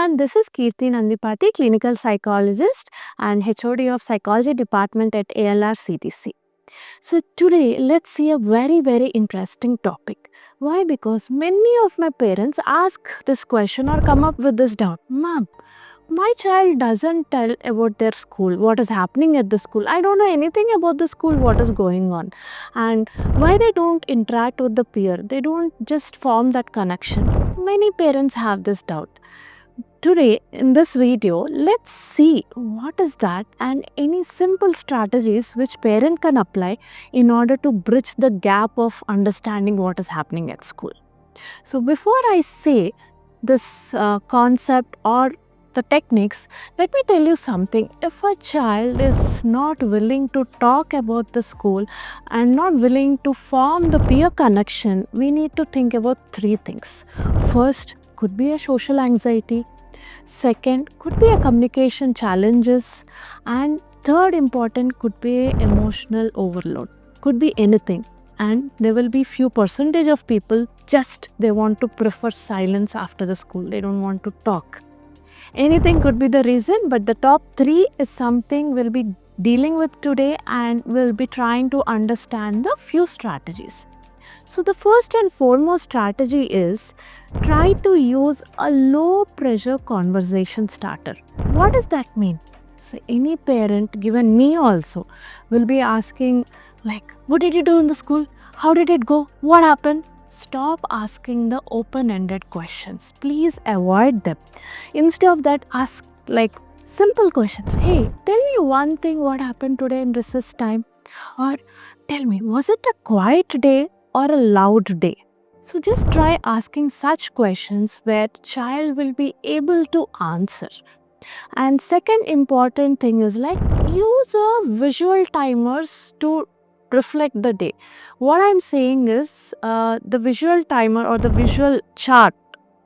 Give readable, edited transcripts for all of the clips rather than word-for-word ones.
everyone, this is Keerthi Nandipati, clinical psychologist and HOD of psychology department at ALR CDC. So today let's see a very interesting topic. Why? Because many of my parents ask this question or come up with this doubt. Mom, my child doesn't tell about their school, what is happening at the school. I don't know anything about the school, what is going on. And why they don't interact with the peer. They don't just form that connection. Many parents have this doubt. Today in this video, let's see what is that and any simple strategies which parent can apply in order to bridge the gap of understanding what is happening at school. So before I say this concept or the techniques, let me tell you something. If a child is not willing to talk about the school and not willing to form the peer connection, we need to think about three things. First, could be a social anxiety. Second, could be a communication challenges. And third important could be emotional overload. Could be anything. And there will be few percentage of people just they want to prefer silence after the school. They don't want to talk. Anything could be the reason, but the top three is something we'll be dealing with today and we'll be trying to understand the few strategies. So the first and foremost strategy is try to use a low pressure conversation starter. What does that mean? So any parent, given me also, will be asking like, what did you do in the school? How did it go? What happened? Stop asking the open-ended questions. Please avoid them. Instead of that, ask like simple questions. Hey, tell me one thing what happened today in recess time. Or tell me, was it a quiet day or a loud day? So just try asking such questions where child will be able to answer. And second important thing is like use a visual timers to reflect the day. What I'm saying is the visual timer or the visual chart,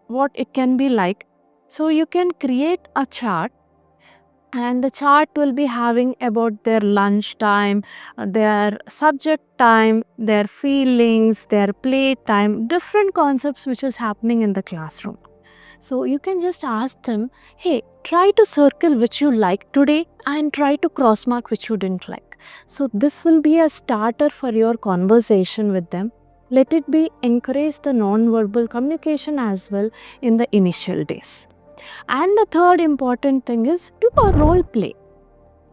what it can be like. So you can create a chart and the chart will be having about their lunch time, their subject time, their feelings, their play time, different concepts which is happening in the classroom. So you can just ask them, hey, try to circle which you like today and try to cross mark which you didn't like. So this will be a starter for your conversation with them. Let it be encourage the non-verbal communication as well in the initial days. And the third important thing is do a role play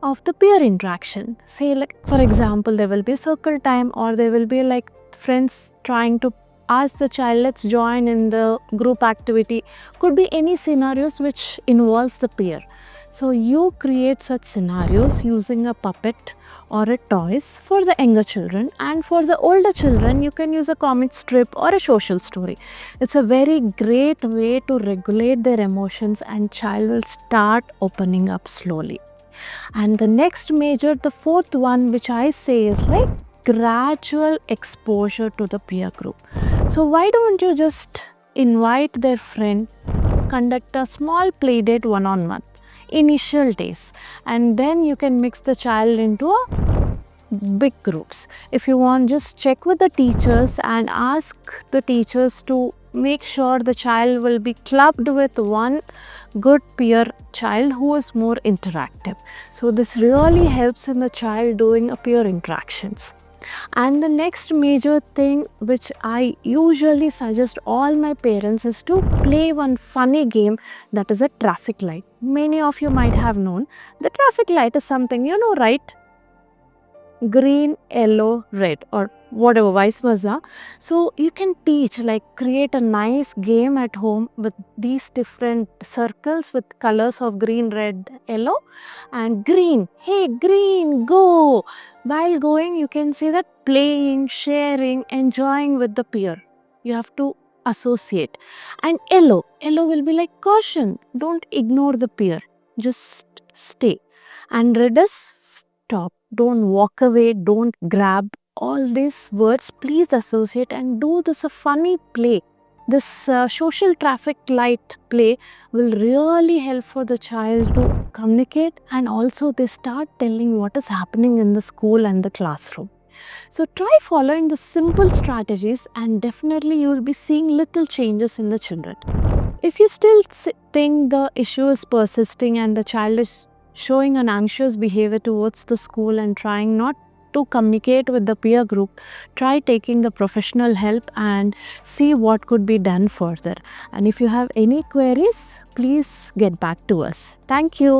of the peer interaction. Say like for example, there will be circle time or there will be like friends trying to ask the child, let's join in the group activity. Could be any scenarios which involves the peer. So you create such scenarios using a puppet or a toys for the younger children, and for the older children you can use a comic strip or a social story. It's a very great way to regulate their emotions and child will start opening up slowly. And the next major, the fourth one which I say is like gradual exposure to the peer group. So why don't you just invite their friend, conduct a small play date one-on-one initial days, and then you can mix the child into a big groups. If you want, just check with the teachers and ask the teachers to make sure the child will be clubbed with one good peer child who is more interactive. So this really helps in the child doing a peer interactions. And the next major thing which I usually suggest all my parents is to play one funny game, that is a traffic light. Many of you might have known the traffic light is something, you know, right? Green, yellow, red, or whatever, vice versa. So you can teach, like create a nice game at home with these different circles with colors of green, red, yellow, and green. Hey, green, go! While going, you can say that playing, sharing, enjoying with the peer. You have to associate. And yellow will be like caution. Don't ignore the peer. Just stay. And red is stop. Don't walk away, don't grab. All these words, please associate and do this a funny play. This social traffic light play will really help for the child to communicate, and also they start telling what is happening in the school and the classroom. So try following the simple strategies and definitely you will be seeing little changes in the children. If you still think the issue is persisting and the child is showing an anxious behavior towards the school and trying not to communicate with the peer group, try taking the professional help and see what could be done further. And if you have any queries, please get back to us. Thank you.